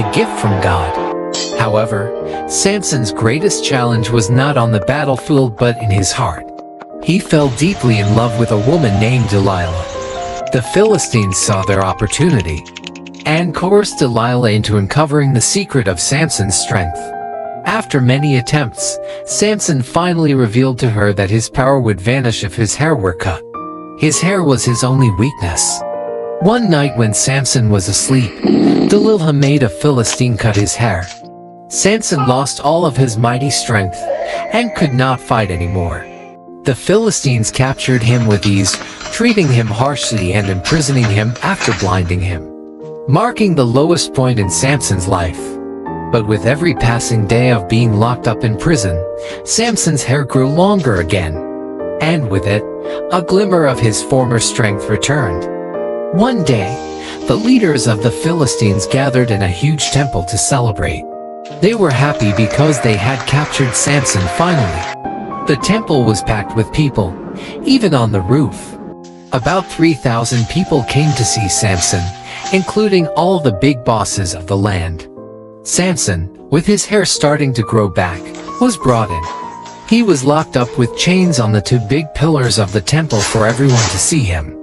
a gift from God. However, Samson's greatest challenge was not on the battlefield but in his heart. He fell deeply in love with a woman named Delilah. The Philistines saw their opportunity and coerced Delilah into uncovering the secret of Samson's strength. After many attempts, Samson finally revealed to her that his power would vanish if his hair were cut. His hair was his only weakness. One night when Samson was asleep, Delilah made a Philistine cut his hair. Samson lost all of his mighty strength and could not fight anymore. The Philistines captured him with ease, treating him harshly and imprisoning him after blinding him, marking the lowest point in Samson's life. But with every passing day of being locked up in prison, Samson's hair grew longer again, and with it, a glimmer of his former strength returned. One day, the leaders of the Philistines gathered in a huge temple to celebrate. They were happy because they had captured Samson finally. The temple was packed with people, even on the roof. About 3,000 people came to see Samson, including all the big bosses of the land. Samson, with his hair starting to grow back, was brought in. He was locked up with chains on the two big pillars of the temple for everyone to see him.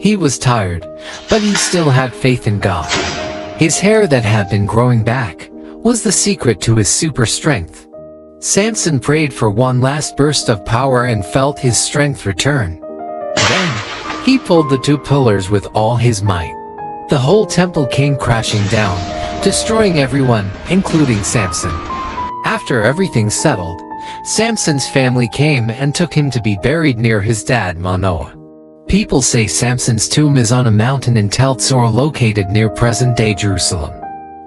He was tired, but he still had faith in God. His hair that had been growing back was the secret to his super strength. Samson prayed for one last burst of power and felt his strength return. Then, he pulled the two pillars with all his might. The whole temple came crashing down, destroying everyone, including Samson. After everything settled, Samson's family came and took him to be buried near his dad Manoah. People say Samson's tomb is on a mountain in Tel Tzor located near present-day Jerusalem.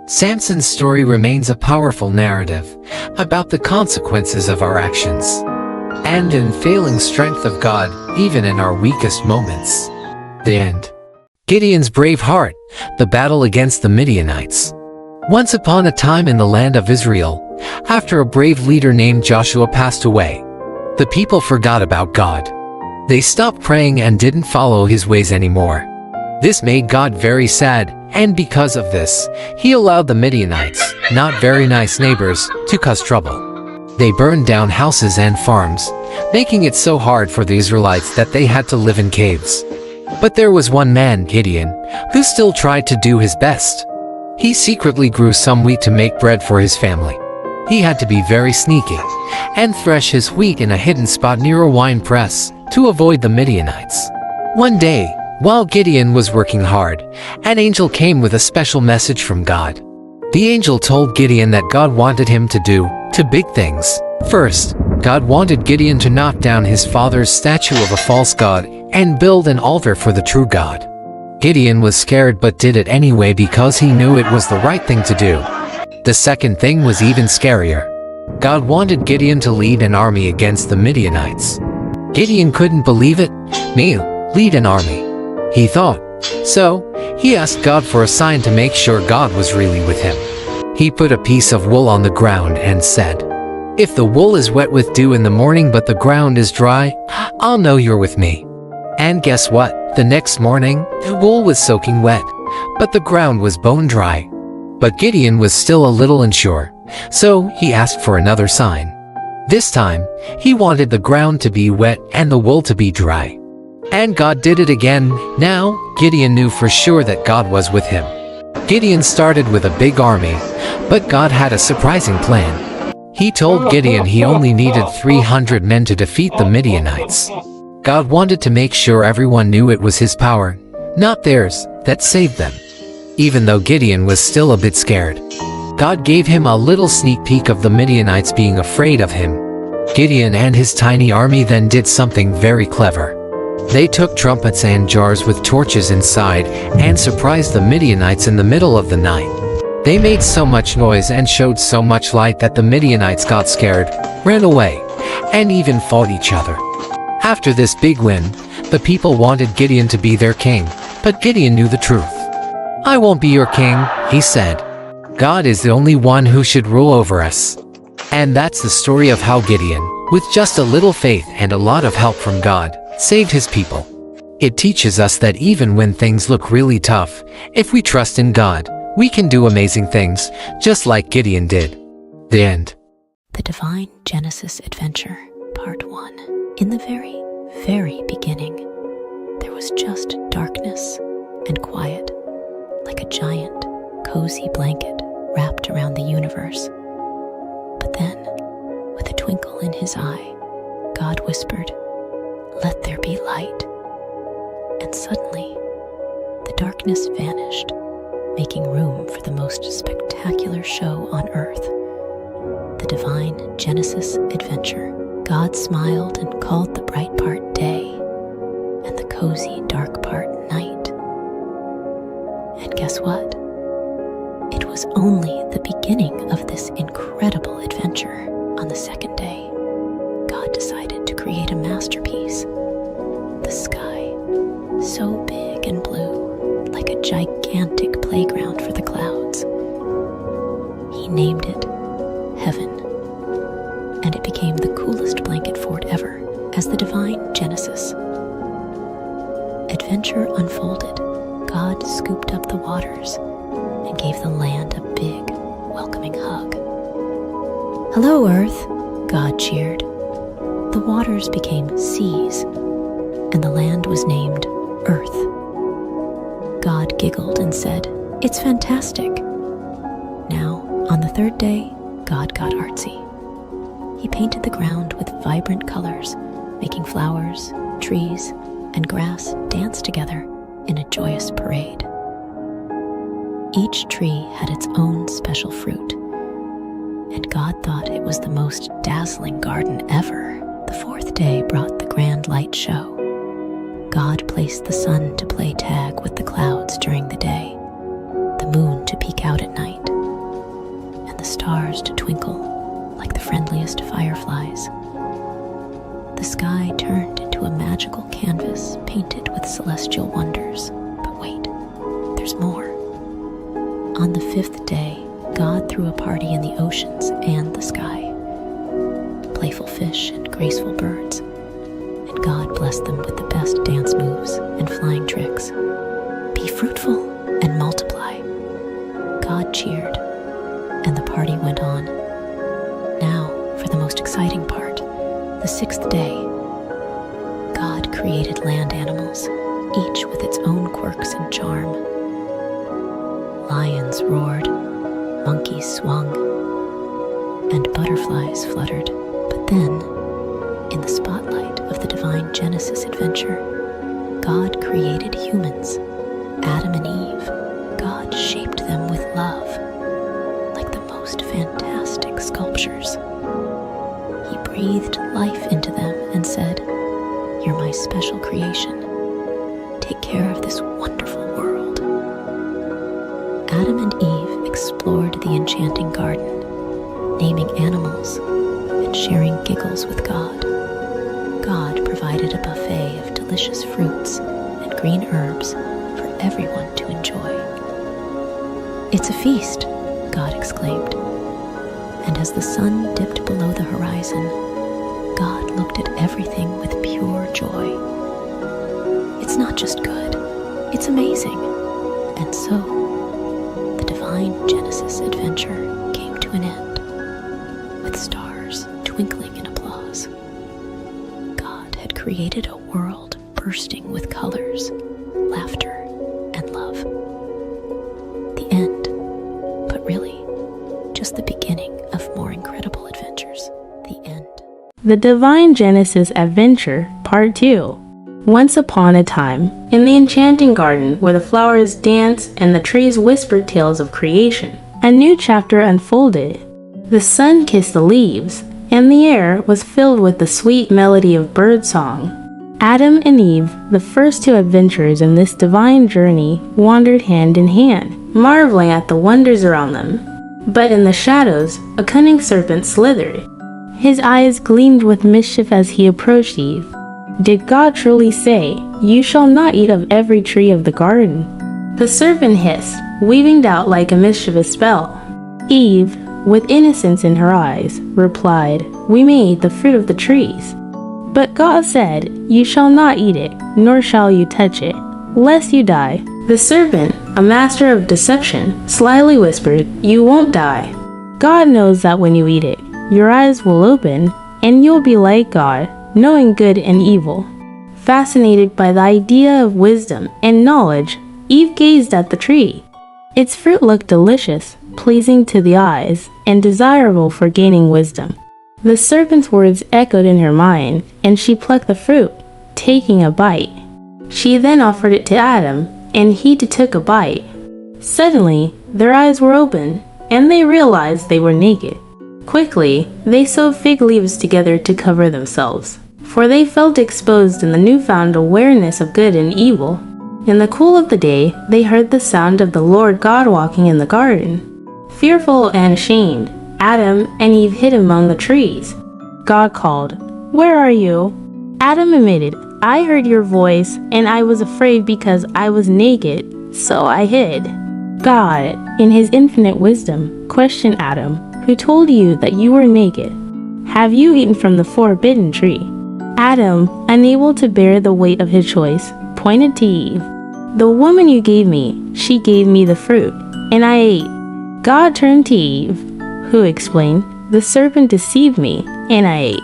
Samson's story remains a powerful narrative about the consequences of our actions and unfailing strength of God, even in our weakest moments. The end. Gideon's brave heart, the battle against the Midianites. Once upon a time in the land of Israel, after a brave leader named Joshua passed away, the people forgot about God. They stopped praying and didn't follow his ways anymore. This made God very sad, and because of this, he allowed the Midianites, not very nice neighbors, to cause trouble. They burned down houses and farms, making it so hard for the Israelites that they had to live in caves. But there was one man, Gideon, who still tried to do his best. He secretly grew some wheat to make bread for his family. He had to be very sneaky and thresh his wheat in a hidden spot near a wine press to avoid the Midianites. One day, while Gideon was working hard, an angel came with a special message from God. The angel told Gideon that God wanted him to do two big things. First, God wanted Gideon to knock down his father's statue of a false god and build an altar for the true God. Gideon was scared but did it anyway because he knew it was the right thing to do. The second thing was even scarier. God wanted Gideon to lead an army against the Midianites. Gideon couldn't believe it. Me, lead an army, he thought. So, he asked God for a sign to make sure God was really with him. He put a piece of wool on the ground and said, "If the wool is wet with dew in the morning but the ground is dry, I'll know you're with me." And guess what? The next morning, the wool was soaking wet, but the ground was bone dry. But Gideon was still a little unsure, so he asked for another sign. This time, he wanted the ground to be wet and the wool to be dry. And God did it again. Now, Gideon knew for sure that God was with him. Gideon started with a big army, but God had a surprising plan. He told Gideon he only needed 300 men to defeat the Midianites. God wanted to make sure everyone knew it was his power, not theirs, that saved them. Even though Gideon was still a bit scared, God gave him a little sneak peek of the Midianites being afraid of him. Gideon and his tiny army then did something very clever. They took trumpets and jars with torches inside and surprised the Midianites in the middle of the night. They made so much noise and showed so much light that the Midianites got scared, ran away, and even fought each other. After this big win, the people wanted Gideon to be their king, but Gideon knew the truth. "I won't be your king," he said. "God is the only one who should rule over us." And that's the story of how Gideon, with just a little faith and a lot of help from God, saved his people. It teaches us that even when things look really tough, if we trust in God, We can do amazing things, just like Gideon did. The end. The Divine Genesis Adventure, Part 1. In the very, very beginning, there was just darkness and quiet, like a giant, cozy blanket wrapped around the universe. But then, with a twinkle in his eye, God whispered, "Let there be light." And suddenly, the darkness vanished, making room for the most spectacular show on earth, the Divine Genesis Adventure. God smiled and called the bright part day, and the cozy dark part night. And guess what? It was only the beginning of this incredible adventure. On the second day, God decided to create a masterpiece. The sky, so big and blue, like a gigantic playground for the clouds. He named it Heaven, and it became the coolest blanket fort ever as the Divine Genesis. Adventure unfolded. God scooped up the waters and gave the land a big, welcoming hug. "Hello, Earth," God cheered. The waters became seas, and the land was named Earth. God giggled and said, "It's fantastic." Now, on the third day, God got artsy. He painted the ground with vibrant colors, making flowers, trees, and grass dance together in a joyous parade. Each tree had its own special fruit, and God thought it was the most dazzling garden ever. The fourth day brought the grand light show. God placed the sun to play tag with the clouds during the day, the moon to peek out at night, and the stars to twinkle like the friendliest fireflies. The sky turned into a magical canvas painted with celestial wonders. But wait, there's more. On the fifth day, God threw a party in the oceans and the sky. Playful fish and graceful birds, and God blessed them with the best dance moves and flying tricks. Be fruitful and multiply. God cheered, and the party went on. Now, for the most exciting part, the sixth day. God created land animals, each with its own quirks and charm. Lions roared, monkeys swung, and butterflies fluttered. But then, in the spotlight of the Divine Genesis Adventure, God created humans, Adam and Eve. God shaped them with love, like the most fantastic sculptures. He breathed life into them and said, "You're my special creation. Take care of this wonderful world." Adam and Eve explored the enchanting garden, naming animals and sharing giggles with God. God provided a buffet of delicious fruits and green herbs for everyone to enjoy. "It's a feast," God exclaimed. And as the sun dipped below the horizon, God looked at everything with pure joy. It's not just good, it's amazing. And so, the Divine Genesis Adventure came to an end, with stars twinkling in applause. God had created a world bursting with colors, laughter, and love. The end, but really, just the beginning of more incredible adventures. The end. The Divine Genesis Adventure, Part 2. Once upon a time, in the enchanting garden where the flowers danced and the trees whispered tales of creation, a new chapter unfolded. The sun kissed the leaves, and the air was filled with the sweet melody of birdsong. Adam and Eve, the first two adventurers in this divine journey, wandered hand in hand, marveling at the wonders around them. But in the shadows, a cunning serpent slithered. His eyes gleamed with mischief as he approached Eve. Did God truly say, "You shall not eat of every tree of the garden"? The serpent hissed, weaving doubt like a mischievous spell. Eve, with innocence in her eyes, replied, "We may eat the fruit of the trees." But God said, "You shall not eat it, nor shall you touch it, lest you die." The serpent, a master of deception, slyly whispered, "You won't die." God knows that when you eat it, your eyes will open, and you'll be like God, knowing good and evil. Fascinated by the idea of wisdom and knowledge, Eve gazed at the tree. Its fruit looked delicious, pleasing to the eyes, and desirable for gaining wisdom. The serpent's words echoed in her mind, and she plucked the fruit, taking a bite. She then offered it to Adam, and he too took a bite. Suddenly, their eyes were open, and they realized they were naked. Quickly, they sewed fig leaves together to cover themselves, for they felt exposed in the newfound awareness of good and evil. In the cool of the day, they heard the sound of the Lord God walking in the garden. Fearful and ashamed, Adam and Eve hid among the trees. God called, "Where are you?" Adam admitted, "I heard your voice, and I was afraid because I was naked, so I hid." God, in his infinite wisdom, questioned Adam, "Who told you that you were naked? Have you eaten from the forbidden tree?" Adam, unable to bear the weight of his choice, pointed to Eve. "The woman you gave me, she gave me the fruit, and I ate." God turned to Eve, who explained, "The serpent deceived me, and I ate."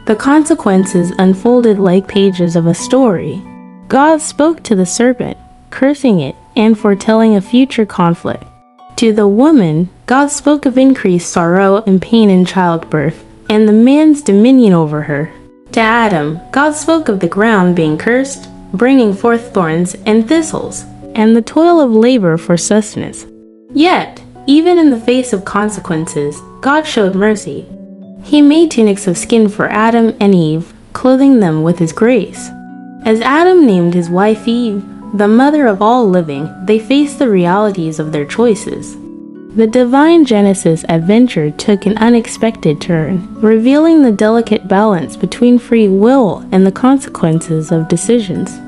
The consequences unfolded like pages of a story. God spoke to the serpent, cursing it and foretelling a future conflict. To the woman, God spoke of increased sorrow and pain in childbirth, and the man's dominion over her. To Adam, God spoke of the ground being cursed, bringing forth thorns and thistles, and the toil of labor for sustenance. Yet, even in the face of consequences, God showed mercy. He made tunics of skin for Adam and Eve, clothing them with his grace. As Adam named his wife Eve, the mother of all living, they faced the realities of their choices. The divine Genesis adventure took an unexpected turn, revealing the delicate balance between free will and the consequences of decisions.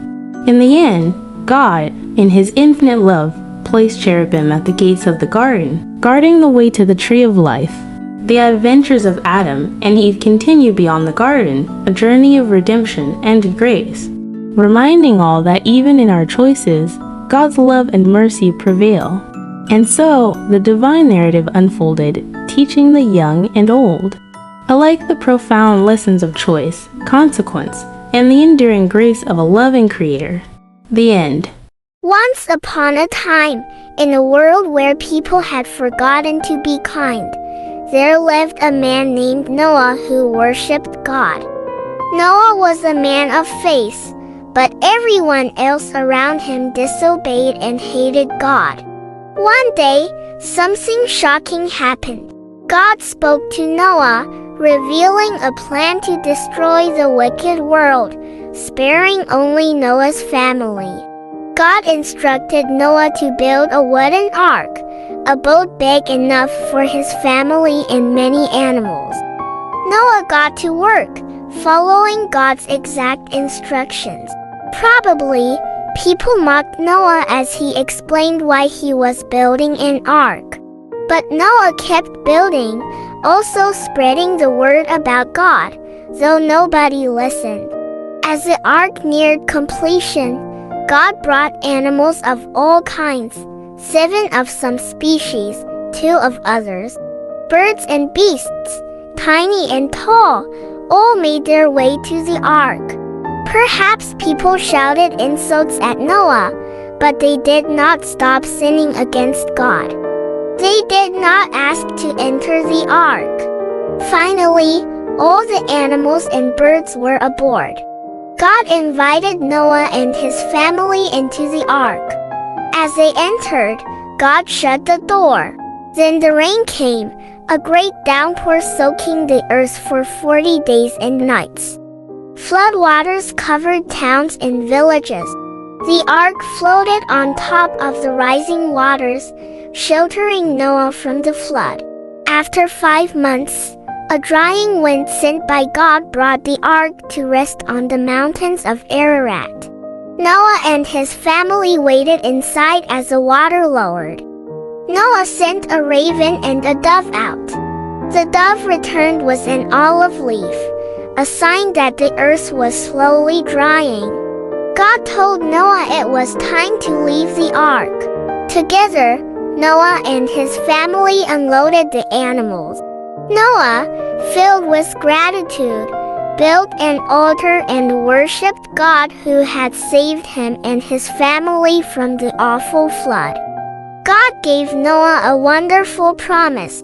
In the end, God, in his infinite love, placed cherubim at the gates of the garden, guarding the way to the tree of life. The adventures of Adam and Eve continue beyond the garden, a journey of redemption and grace, reminding all that even in our choices, God's love and mercy prevail. And so, the divine narrative unfolded, teaching the young and old alike the profound lessons of choice, consequence, and the enduring grace of a loving Creator. The end. Once upon a time, in a world where people had forgotten to be kind, there lived a man named Noah who worshipped God. Noah was a man of faith, but everyone else around him disobeyed and hated God. One day, something shocking happened. God spoke to Noah, revealing a plan to destroy the wicked world, sparing only Noah's family. God instructed Noah to build a wooden ark, a boat big enough for his family and many animals. Noah got to work, following God's exact instructions. Probably, people mocked Noah as he explained why he was building an ark. But Noah kept building, also spreading the word about God, though nobody listened. As the ark neared completion, God brought animals of all kinds, 7 of some species, 2 of others. Birds and beasts, tiny and tall, all made their way to the ark. Perhaps people shouted insults at Noah, but they did not stop sinning against God. They did not ask to enter the ark. Finally, all the animals and birds were aboard. God invited Noah and his family into the ark. As they entered, God shut the door. Then the rain came, a great downpour soaking the earth for 40 days and nights. Floodwaters covered towns and villages. The ark floated on top of the rising waters, sheltering Noah from the flood. After 5 months, a drying wind sent by God brought the ark to rest on the mountains of Ararat. Noah and his family waited inside as the water lowered. Noah sent a raven and a dove out. The dove returned with an olive leaf, a sign that the earth was slowly drying. God told Noah it was time to leave the ark. Together, Noah and his family unloaded the animals. Noah, filled with gratitude, built an altar and worshipped God who had saved him and his family from the awful flood. God gave Noah a wonderful promise.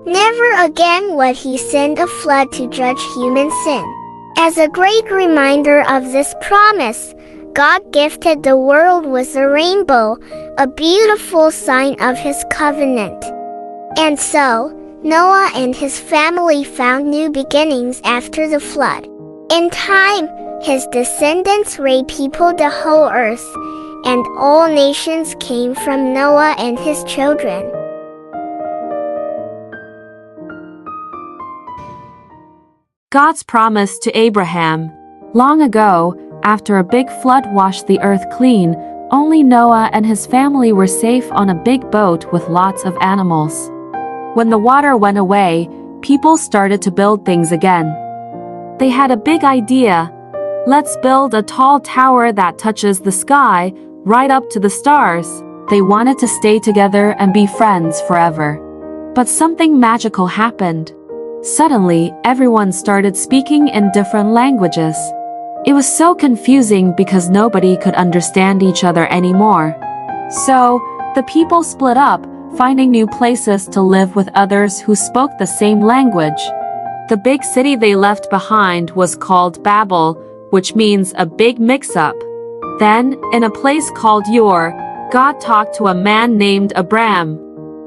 Never again would he send a flood to judge human sin. As a great reminder of this promise, God gifted the world with a rainbow, a beautiful sign of his covenant. And so, Noah and his family found new beginnings after the flood. In time, his descendants repeopled the whole earth, and all nations came from Noah and his children. God's promise to Abraham. Long ago, after a big flood washed the earth clean, only Noah and his family were safe on a big boat with lots of animals. When the water went away, people started to build things again. They had a big idea. Let's build a tall tower that touches the sky, right up to the stars. They wanted to stay together and be friends forever. But something magical happened. Suddenly, everyone started speaking in different languages. It was so confusing because nobody could understand each other anymore. So, the people split up, finding new places to live with others who spoke the same language. The big city they left behind was called Babel, which means a big mix-up. Then, in a place called Ur, God talked to a man named Abram.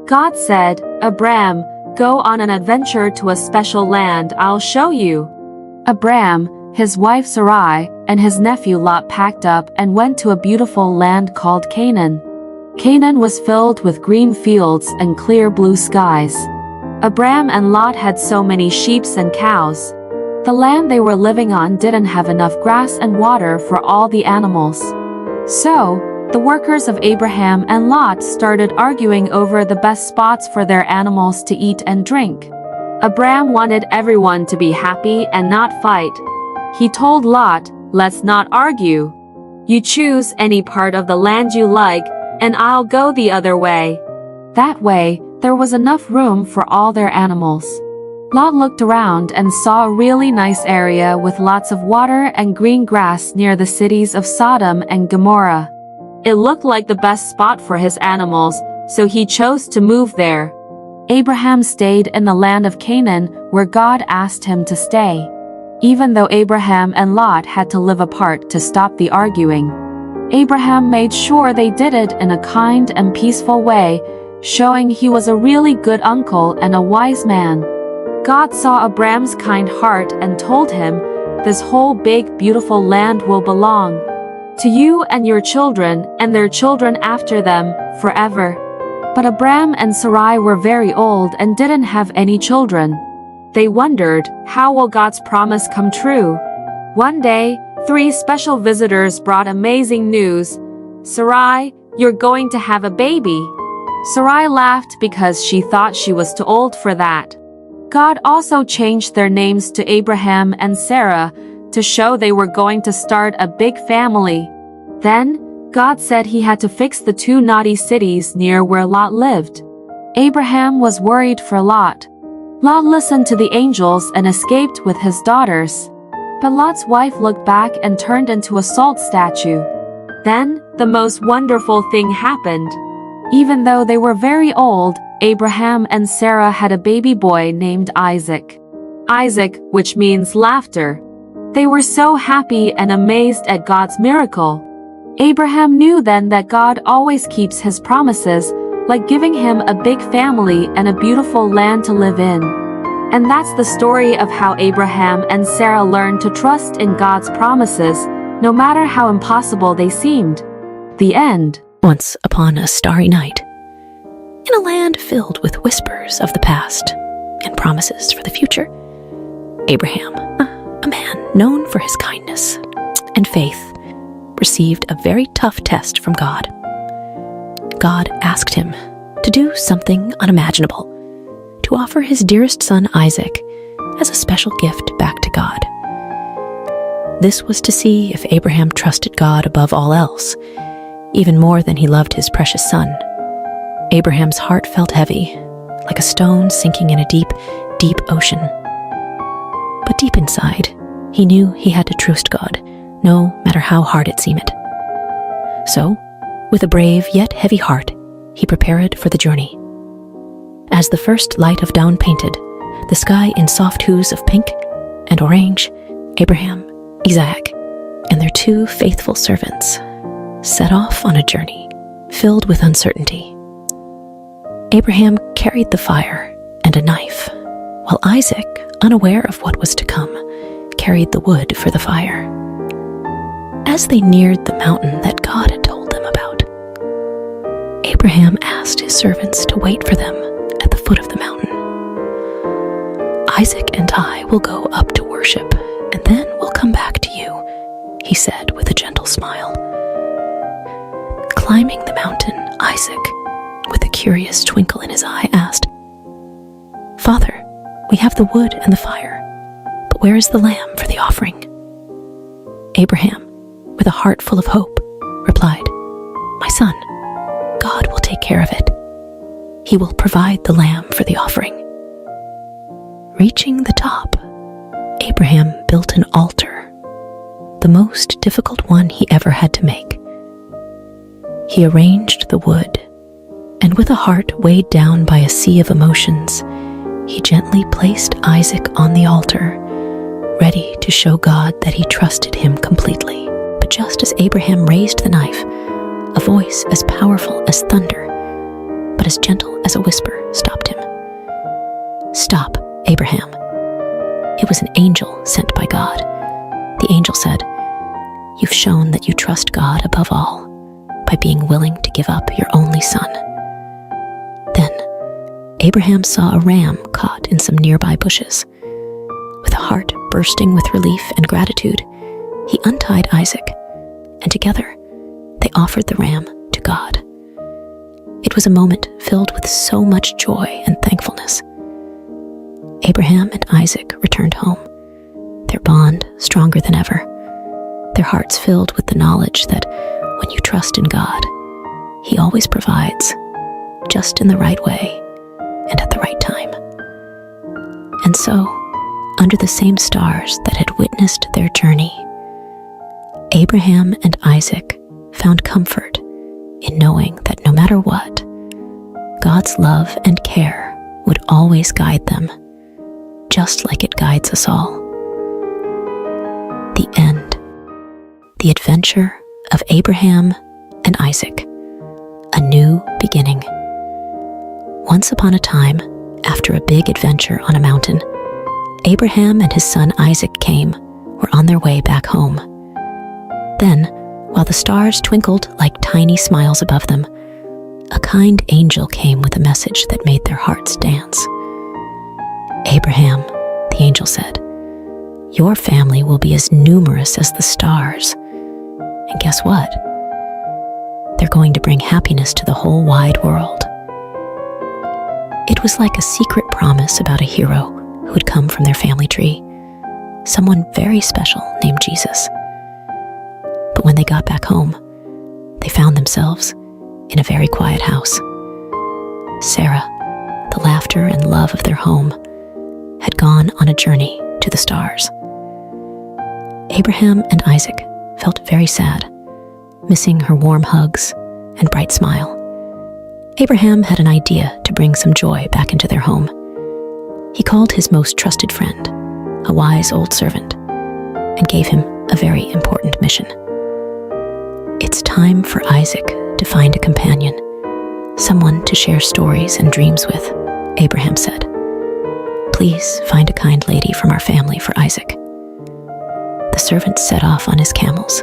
God said, "Abram, go on an adventure to a special land I'll show you." Abram, his wife Sarai, and his nephew Lot packed up and went to a beautiful land called Canaan. Canaan was filled with green fields and clear blue skies. Abram and Lot had so many sheep and cows. The land they were living on didn't have enough grass and water for all the animals. So, the workers of Abraham and Lot started arguing over the best spots for their animals to eat and drink. Abram wanted everyone to be happy and not fight. He told Lot, "Let's not argue. You choose any part of the land you like, and I'll go the other way." That way, there was enough room for all their animals. Lot looked around and saw a really nice area with lots of water and green grass near the cities of Sodom and Gomorrah. It looked like the best spot for his animals, so he chose to move there. Abraham stayed in the land of Canaan, where God asked him to stay. Even though Abraham and Lot had to live apart to stop the arguing, Abraham made sure they did it in a kind and peaceful way, showing he was a really good uncle and a wise man. God saw Abram's kind heart and told him, "This whole big, beautiful land will belong to you and your children and their children after them, forever." But Abram and Sarai were very old and didn't have any children. They wondered, how will God's promise come true? One day, 3 special visitors brought amazing news. "Sarai, you're going to have a baby." Sarai laughed because she thought she was too old for that. God also changed their names to Abraham and Sarah to show they were going to start a big family. Then, God said he had to fix the 2 naughty cities near where Lot lived. Abraham was worried for Lot. Lot listened to the angels and escaped with his daughters. But Lot's wife looked back and turned into a salt statue. Then, the most wonderful thing happened. Even though they were very old, Abraham and Sarah had a baby boy named Isaac. Isaac, which means laughter. They were so happy and amazed at God's miracle. Abraham knew then that God always keeps his promises, like giving him a big family and a beautiful land to live in. And that's the story of how Abraham and Sarah learned to trust in God's promises, no matter how impossible they seemed. The end. Once upon a starry night, in a land filled with whispers of the past and promises for the future, Abraham, a man known for his kindness and faith, received a very tough test from God. God asked him to do something unimaginable, to offer his dearest son Isaac as a special gift back to God. This was to see if Abraham trusted God above all else, even more than he loved his precious son. Abraham's heart felt heavy, like a stone sinking in a deep, deep ocean. But deep inside, he knew he had to trust God, no matter how hard it seemed. So, with a brave yet heavy heart, he prepared for the journey. As the first light of dawn painted the sky in soft hues of pink and orange, Abraham, Isaac, and their 2 faithful servants set off on a journey filled with uncertainty. Abraham carried the fire and a knife, while Isaac, unaware of what was to come, carried the wood for the fire. As they neared the mountain that God had told them about, Abraham asked his servants to wait for them at the foot of the mountain. "Isaac and I will go up to worship, and then we'll come back to you," he said with a gentle smile. Climbing the mountain, Isaac, with a curious twinkle in his eye, asked, "Father, we have the wood and the fire, but where is the lamb for the offering?" Abraham, with a heart full of hope, replied, "My son, God will take care of it. He will provide the lamb for the offering." Reaching the top, Abraham built an altar, the most difficult one he ever had to make. He arranged the wood, and with a heart weighed down by a sea of emotions, he gently placed Isaac on the altar, ready to show God that he trusted him completely. But just as Abraham raised the knife, a voice as powerful as thunder, but as gentle as a whisper, stopped him. "Stop, Abraham." It was an angel sent by God. The angel said, "You've shown that you trust God above all by being willing to give up your only son." Then Abraham saw a ram caught in some nearby bushes. With a heart bursting with relief and gratitude, he untied Isaac, and together they offered the ram to God. It was a moment filled with so much joy and thankfulness. Abraham and Isaac returned home, their bond stronger than ever, their hearts filled with the knowledge that when you trust in God, He always provides, just in the right way and at the right time. And so, under the same stars that had witnessed their journey, Abraham and Isaac found comfort in knowing that no matter what, God's love and care would always guide them, just like it guides us all. The end. The adventure of Abraham and Isaac. A new beginning. Once upon a time, after a big adventure on a mountain, Abraham and his son Isaac were on their way back home. Then, while the stars twinkled like tiny smiles above them, a kind angel came with a message that made their hearts dance. "Abraham," the angel said, "your family will be as numerous as the stars. And guess what? They're going to bring happiness to the whole wide world." It was like a secret promise about a hero who had come from their family tree, someone very special named Jesus. But when they got back home, they found themselves in a very quiet house. Sarah, the laughter and love of their home, had gone on a journey to the stars. Abraham and Isaac felt very sad, missing her warm hugs and bright smile. Abraham had an idea to bring some joy back into their home. He called his most trusted friend, a wise old servant, and gave him a very important mission. "It's time for Isaac to find a companion, someone to share stories and dreams with," Abraham said. "Please find a kind lady from our family for Isaac." The servant set off on his camels,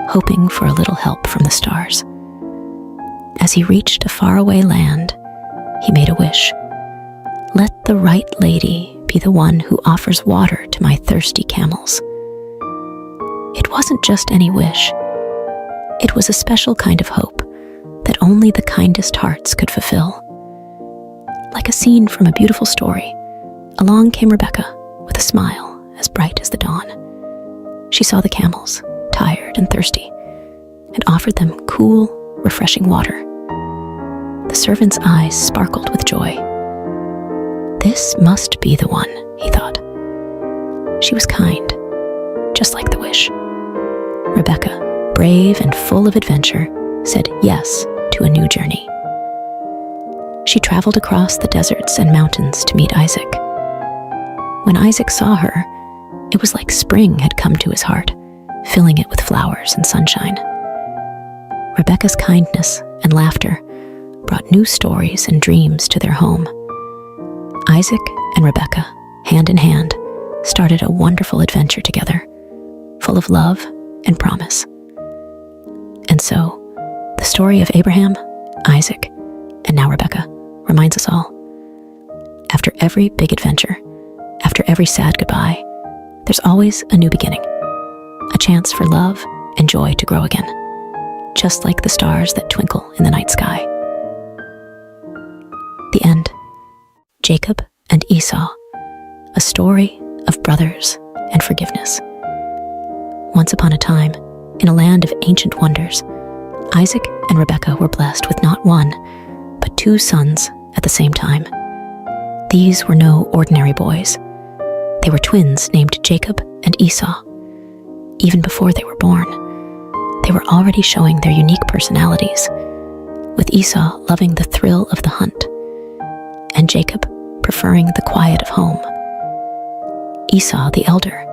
hoping for a little help from the stars. As he reached a faraway land, he made a wish. "Let the right lady be the one who offers water to my thirsty camels." It wasn't just any wish. It was a special kind of hope that only the kindest hearts could fulfill. Like a scene from a beautiful story, along came Rebecca with a smile as bright as the dawn. She saw the camels, tired and thirsty, and offered them cool, refreshing water. The servant's eyes sparkled with joy. This must be the one, he thought. She was kind, just like the wish. Rebecca, brave and full of adventure, said yes to a new journey. She traveled across the deserts and mountains to meet Isaac. When Isaac saw her, it was like spring had come to his heart, filling it with flowers and sunshine. Rebecca's kindness and laughter brought new stories and dreams to their home. Isaac and Rebecca, hand in hand, started a wonderful adventure together, full of love and promise. And so, the story of Abraham, Isaac, and now Rebecca reminds us all. After every big adventure, after every sad goodbye, there's always a new beginning, a chance for love and joy to grow again, just like the stars that twinkle in the night sky. The end. Jacob and Esau, a story of brothers and forgiveness. Once upon a time, in a land of ancient wonders, Isaac and Rebekah were blessed with not one, but two sons at the same time. These were no ordinary boys. They were twins named Jacob and Esau. Even before they were born, they were already showing their unique personalities, with Esau loving the thrill of the hunt, and Jacob preferring the quiet of home. Esau, the elder,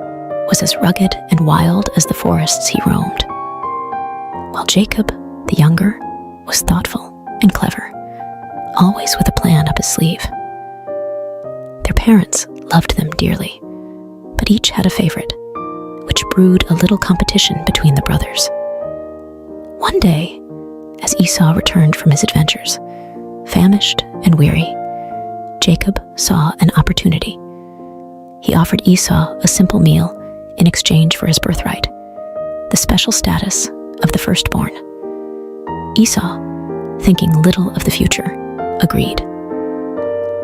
was as rugged and wild as the forests he roamed, while Jacob, the younger, was thoughtful and clever, always with a plan up his sleeve. Their parents loved them dearly, but each had a favorite, which brewed a little competition between the brothers. One day, as Esau returned from his adventures, famished and weary, Jacob saw an opportunity. He offered Esau a simple meal in exchange for his birthright, the special status of the firstborn. Esau, thinking little of the future, agreed.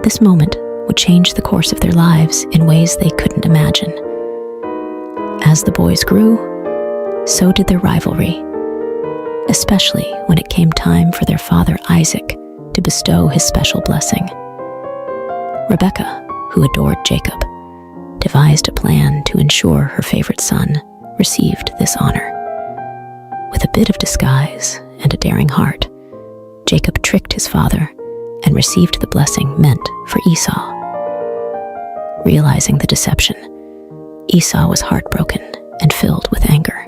This moment would change the course of their lives in ways they couldn't imagine. As the boys grew, so did their rivalry, especially when it came time for their father Isaac to bestow his special blessing. Rebekah, who adored Jacob, devised a plan to ensure her favorite son received this honor. With a bit of disguise and a daring heart, Jacob tricked his father and received the blessing meant for Esau. Realizing the deception, Esau was heartbroken and filled with anger.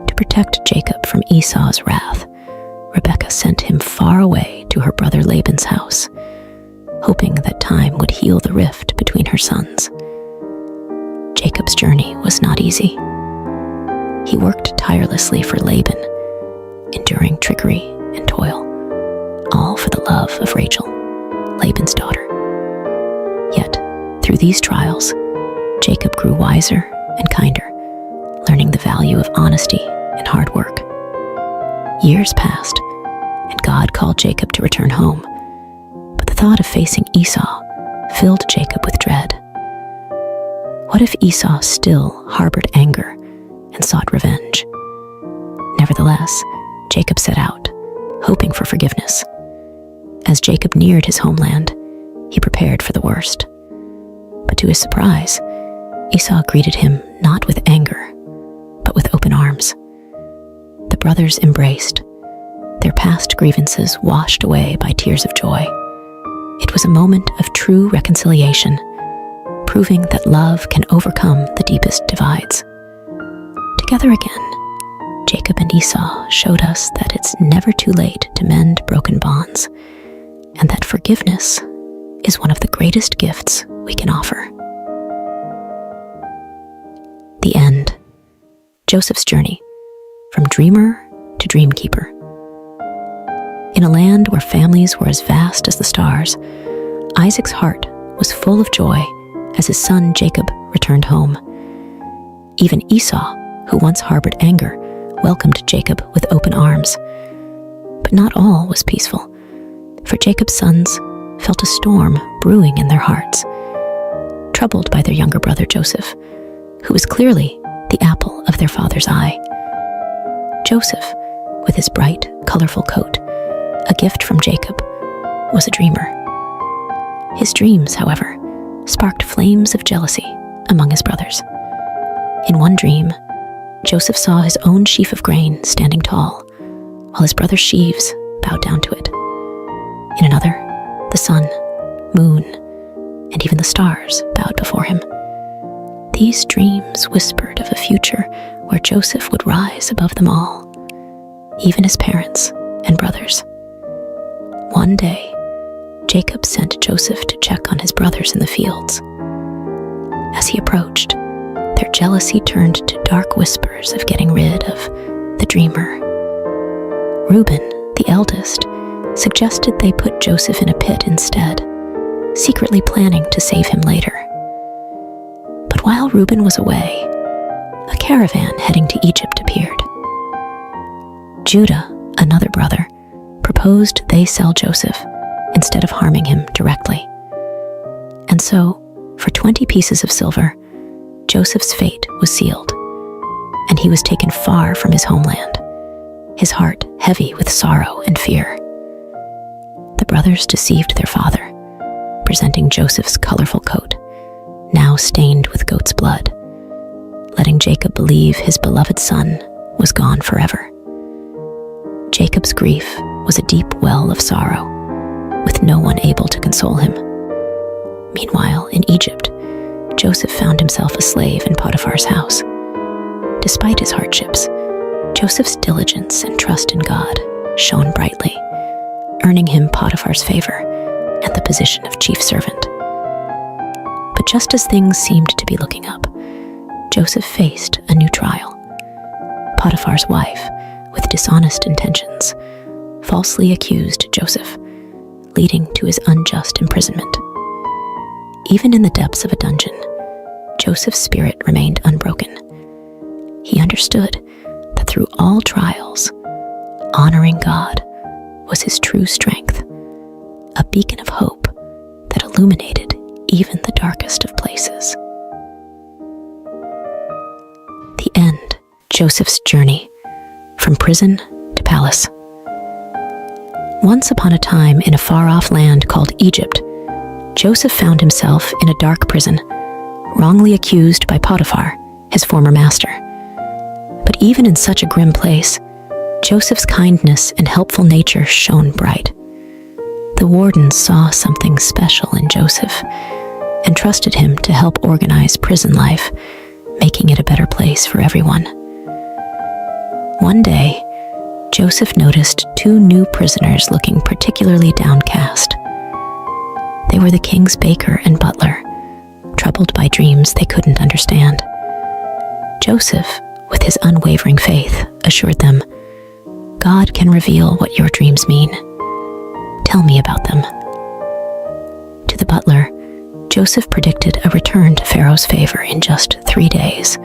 To protect Jacob from Esau's wrath, Rebekah sent him far away to her brother Laban's house, hoping that time would heal the rift between her sons. Jacob's journey was not easy. He worked tirelessly for Laban, enduring trickery and toil, all for the love of Rachel, Laban's daughter. Yet, through these trials, Jacob grew wiser and kinder, learning the value of honesty and hard work. Years passed, and God called Jacob to return home, but the thought of facing Esau filled Jacob with dread. What if Esau still harbored anger and sought revenge? Nevertheless, Jacob set out, hoping for forgiveness. As Jacob neared his homeland, he prepared for the worst. But to his surprise, Esau greeted him not with anger, but with open arms. The brothers embraced, their past grievances washed away by tears of joy. It was a moment of true reconciliation, proving that love can overcome the deepest divides. Together again, Jacob and Esau showed us that it's never too late to mend broken bonds, and that forgiveness is one of the greatest gifts we can offer. The end. Joseph's journey, from dreamer to dreamkeeper. In a land where families were as vast as the stars, Isaac's heart was full of joy as his son Jacob returned home. Even Esau, who once harbored anger, welcomed Jacob with open arms. But not all was peaceful, for Jacob's sons felt a storm brewing in their hearts, troubled by their younger brother Joseph, who was clearly the apple of their father's eye. Joseph, with his bright, colorful coat, a gift from Jacob, was a dreamer. His dreams, however, sparked flames of jealousy among his brothers. In one dream, Joseph saw his own sheaf of grain standing tall, while his brother's sheaves bowed down to it. In another, the sun, moon, and even the stars bowed before him. These dreams whispered of a future where Joseph would rise above them all, even his parents and brothers. One day, Jacob sent Joseph to check on his brothers in the fields. As he approached, their jealousy turned to dark whispers of getting rid of the dreamer. Reuben, the eldest, suggested they put Joseph in a pit instead, secretly planning to save him later. But while Reuben was away, a caravan heading to Egypt appeared. Judah, another brother, proposed they sell Joseph instead of harming him directly. And so, for 20 pieces of silver, Joseph's fate was sealed, and he was taken far from his homeland, his heart heavy with sorrow and fear. The brothers deceived their father, presenting Joseph's colorful coat, now stained with goat's blood, letting Jacob believe his beloved son was gone forever. Jacob's grief was a deep well of sorrow, with no one able to console him. Meanwhile, in Egypt, Joseph found himself a slave in Potiphar's house. Despite his hardships, Joseph's diligence and trust in God shone brightly, earning him Potiphar's favor and the position of chief servant. But just as things seemed to be looking up, Joseph faced a new trial. Potiphar's wife, with dishonest intentions, falsely accused Joseph, leading to his unjust imprisonment. Even in the depths of a dungeon, Joseph's spirit remained unbroken. He understood that through all trials, honoring God was his true strength, a beacon of hope that illuminated even the darkest of places. The end. Joseph's journey from prison to palace. Once upon a time in a far-off land called Egypt, Joseph found himself in a dark prison, wrongly accused by Potiphar, his former master. But even in such a grim place, Joseph's kindness and helpful nature shone bright. The wardens saw something special in Joseph and trusted him to help organize prison life, making it a better place for everyone. One day, Joseph noticed two new prisoners looking particularly downcast. They were the king's baker and butler, troubled by dreams they couldn't understand. Joseph, with his unwavering faith, assured them, "God can reveal what your dreams mean. Tell me about them." To the butler, Joseph predicted a return to Pharaoh's favor in just 3 days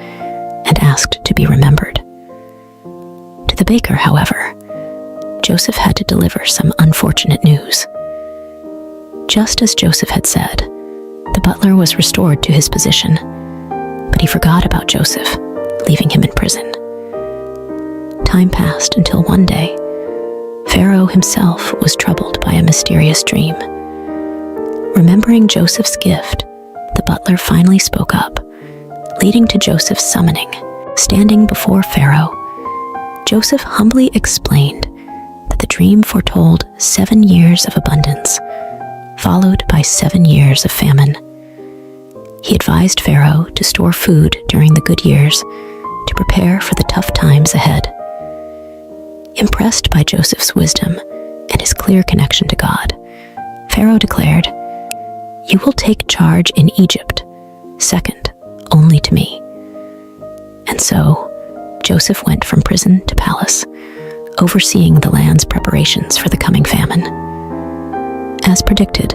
and asked to be remembered. To the baker, however, Joseph had to deliver some unfortunate news. Just as Joseph had said, the butler was restored to his position, but he forgot about Joseph, leaving him in prison. Time passed until one day, Pharaoh himself was troubled by a mysterious dream. Remembering Joseph's gift, the butler finally spoke up, leading to Joseph's summoning. Standing before Pharaoh, Joseph humbly explained that the dream foretold 7 years of abundance, followed by 7 years of famine. He advised Pharaoh to store food during the good years to prepare for the tough times ahead. Impressed by Joseph's wisdom and his clear connection to God, Pharaoh declared, "You will take charge in Egypt, second only to me." And so, Joseph went from prison to palace, overseeing the land's preparations for the coming famine. As predicted,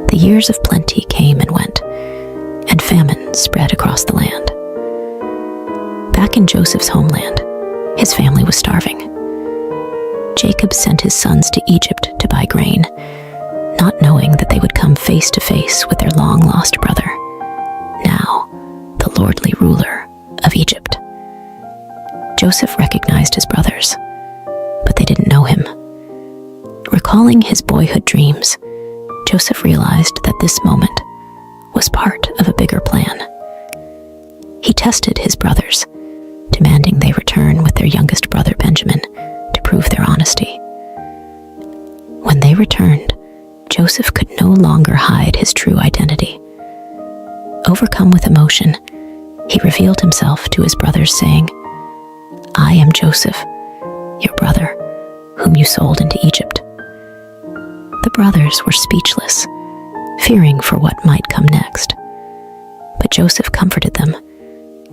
the years of plenty came and went, and famine spread across the land. Back in Joseph's homeland, his family was starving. Jacob sent his sons to Egypt to buy grain, not knowing that they would come face to face with their long-lost brother, now the lordly ruler of Egypt. Joseph recognized his brothers, but they didn't know him. Recalling his boyhood dreams, Joseph realized that this moment was part of a bigger plan. He tested his brothers, demanding they return with their youngest brother Benjamin to prove their honesty. When they returned, Joseph could no longer hide his true identity. Overcome with emotion, he revealed himself to his brothers, saying, "I am Joseph, your brother, whom you sold into Egypt." The brothers were speechless, fearing for what might come next. But Joseph comforted them,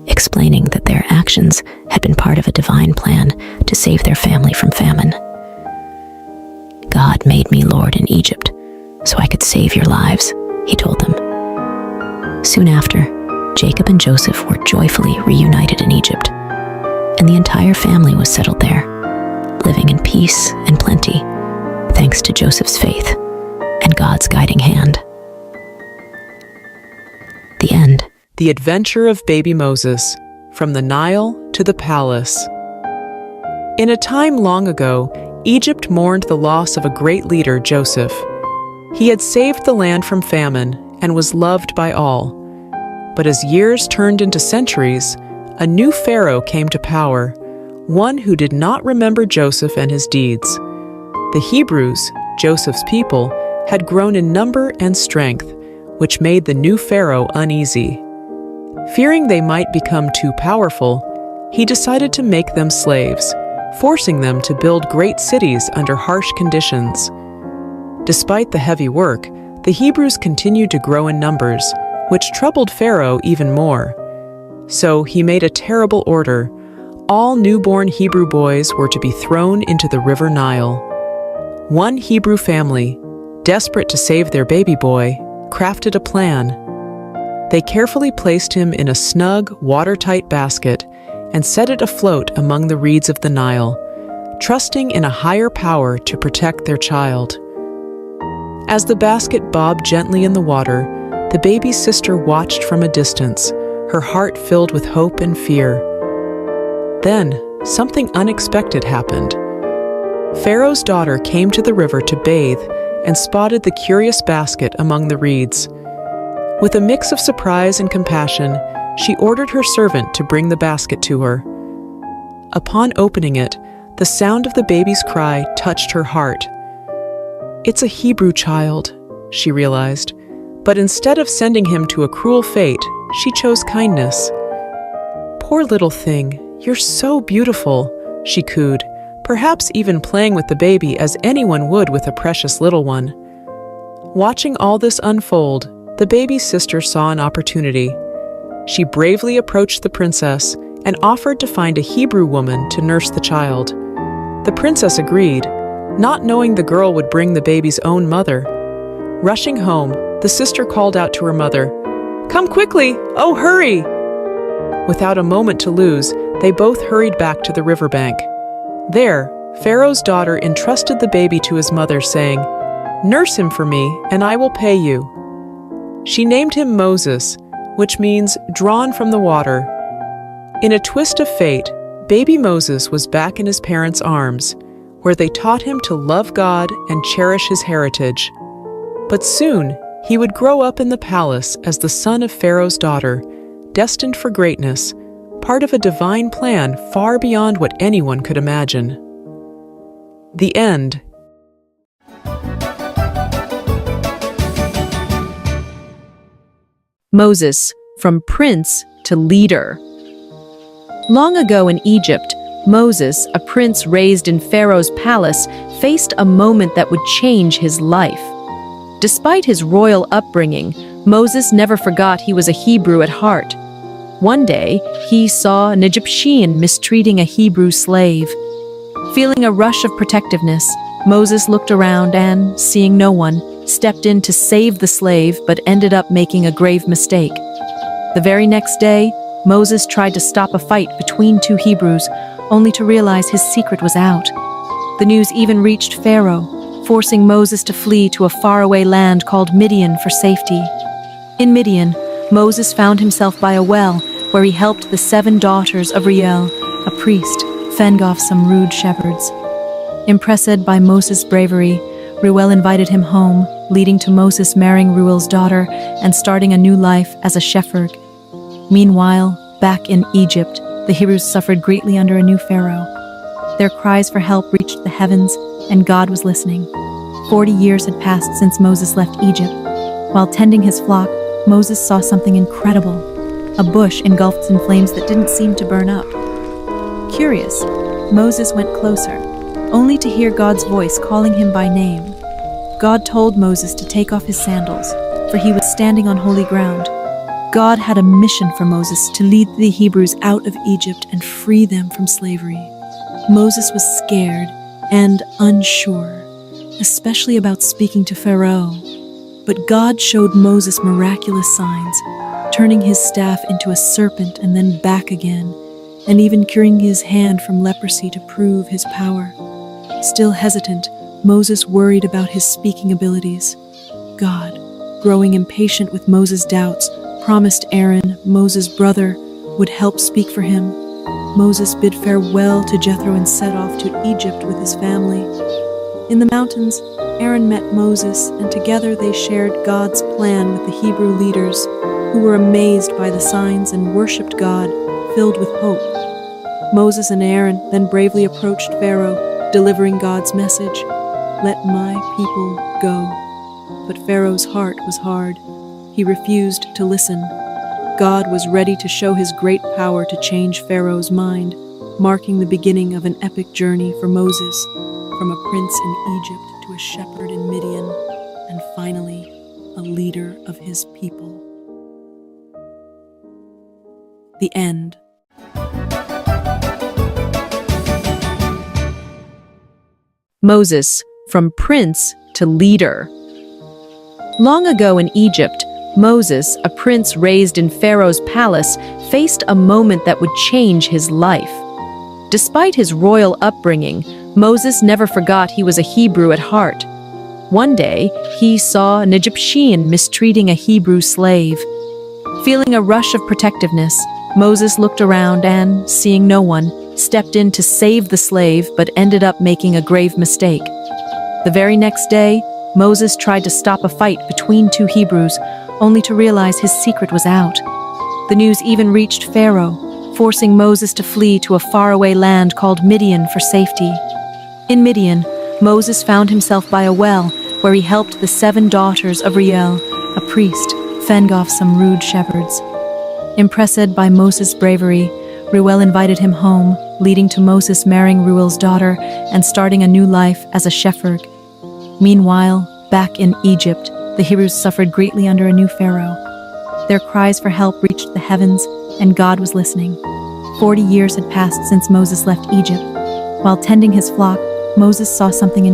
explaining that their actions had been part of a divine plan to save their family from famine. "God made me Lord in Egypt so I could save your lives," he told them. Soon after, Jacob and Joseph were joyfully reunited in Egypt, and the entire family was settled there, living in peace and plenty, thanks to Joseph's faith and God's guiding hand. The end. The Adventure of Baby Moses, From the Nile to the Palace. In a time long ago, Egypt mourned the loss of a great leader, Joseph. He had saved the land from famine and was loved by all. But as years turned into centuries, a new pharaoh came to power, one who did not remember Joseph and his deeds. The Hebrews, Joseph's people, had grown in number and strength, which made the new pharaoh uneasy. Fearing they might become too powerful, he decided to make them slaves, forcing them to build great cities under harsh conditions. Despite the heavy work, the Hebrews continued to grow in numbers, which troubled Pharaoh even more. So he made a terrible order. All newborn Hebrew boys were to be thrown into the River Nile. One Hebrew family, desperate to save their baby boy, crafted a plan. They carefully placed him in a snug, watertight basket and set it afloat among the reeds of the Nile, trusting in a higher power to protect their child. As the basket bobbed gently in the water, the baby's sister watched from a distance, her heart filled with hope and fear. Then, something unexpected happened. Pharaoh's daughter came to the river to bathe and spotted the curious basket among the reeds. With a mix of surprise and compassion, she ordered her servant to bring the basket to her. Upon opening it, the sound of the baby's cry touched her heart. "It's a Hebrew child," she realized, but instead of sending him to a cruel fate, she chose kindness. "Poor little thing, you're so beautiful," she cooed, perhaps even playing with the baby as anyone would with a precious little one. Watching all this unfold, the baby's sister saw an opportunity. She bravely approached the princess and offered to find a Hebrew woman to nurse the child. The princess agreed, not knowing the girl would bring the baby's own mother. Rushing home, the sister called out to her mother, "Come quickly! Oh, hurry!" Without a moment to lose, they both hurried back to the riverbank. There, Pharaoh's daughter entrusted the baby to his mother, saying, "Nurse him for me, and I will pay you." She named him Moses, which means drawn from the water. In a twist of fate, baby Moses was back in his parents' arms, where they taught him to love God and cherish his heritage. But soon, he would grow up in the palace as the son of Pharaoh's daughter, destined for greatness, part of a divine plan far beyond what anyone could imagine. The end. Moses, from prince to leader. Long ago in Egypt, Moses, a prince raised in Pharaoh's palace, faced a moment that would change his life. Despite his royal upbringing, Moses never forgot he was a Hebrew at heart. One day, he saw an Egyptian mistreating a Hebrew slave. Feeling a rush of protectiveness, Moses looked around and, seeing no one, stepped in to save the slave but ended up making a grave mistake. The very next day, Moses tried to stop a fight between two Hebrews, only to realize his secret was out. The news even reached Pharaoh, forcing Moses to flee to a faraway land called Midian for safety. In Midian, Moses found himself by a well, where he helped the 7 daughters of Reuel a priest, fend off some rude shepherds. Impressed by Moses' bravery, Reuel invited him home, leading to Moses marrying Reuel's daughter and starting a new life as a shepherd. Meanwhile, back in Egypt, the Hebrews suffered greatly under a new pharaoh. Their cries for help reached the heavens, and God was listening. 40 years had passed since Moses left Egypt. While tending his flock, Moses saw something incredible, a bush engulfed in flames that didn't seem to burn up. Curious, Moses went closer, only to hear God's voice calling him by name. God told Moses to take off his sandals, for he was standing on holy ground. God had a mission for Moses to lead the Hebrews out of Egypt and free them from slavery. Moses was scared and unsure, especially about speaking to Pharaoh. But God showed Moses miraculous signs, turning his staff into a serpent and then back again, and even curing his hand from leprosy to prove his power. Still hesitant, Moses worried about his speaking abilities. God, growing impatient with Moses' doubts, promised Aaron, Moses' brother, would help speak for him. Moses bid farewell to Jethro and set off to Egypt with his family. In the mountains, Aaron met Moses, and together they shared God's plan with the Hebrew leaders, who were amazed by the signs and worshipped God, filled with hope. Moses and Aaron then bravely approached Pharaoh, delivering God's message, "Let my people go." But Pharaoh's heart was hard. He refused to listen. God was ready to show his great power to change Pharaoh's mind, marking the beginning of an epic journey for Moses, from a prince in Egypt to a shepherd in Midian, and finally, a leader of his people. The end. Moses, from prince to leader. Long ago in Egypt, Moses, a prince raised in Pharaoh's palace, faced a moment that would change his life. Despite his royal upbringing, Moses never forgot he was a Hebrew at heart. One day, he saw an Egyptian mistreating a Hebrew slave. Feeling a rush of protectiveness, Moses looked around and, seeing no one, stepped in to save the slave but ended up making a grave mistake. The very next day, Moses tried to stop a fight between two Hebrews, only to realize his secret was out. The news even reached Pharaoh, forcing Moses to flee to a faraway land called Midian for safety. In Midian, Moses found himself by a well where he helped the 7 daughters of Reuel, a priest, fend off some rude shepherds. Impressed by Moses' bravery, Reuel invited him home, leading to Moses marrying Reuel's daughter and starting a new life as a shepherd. Meanwhile, back in Egypt, the Hebrews suffered greatly under a new pharaoh. Their cries for help reached the heavens, and God was listening. 40 years had passed since Moses left Egypt. While tending his flock, Moses saw something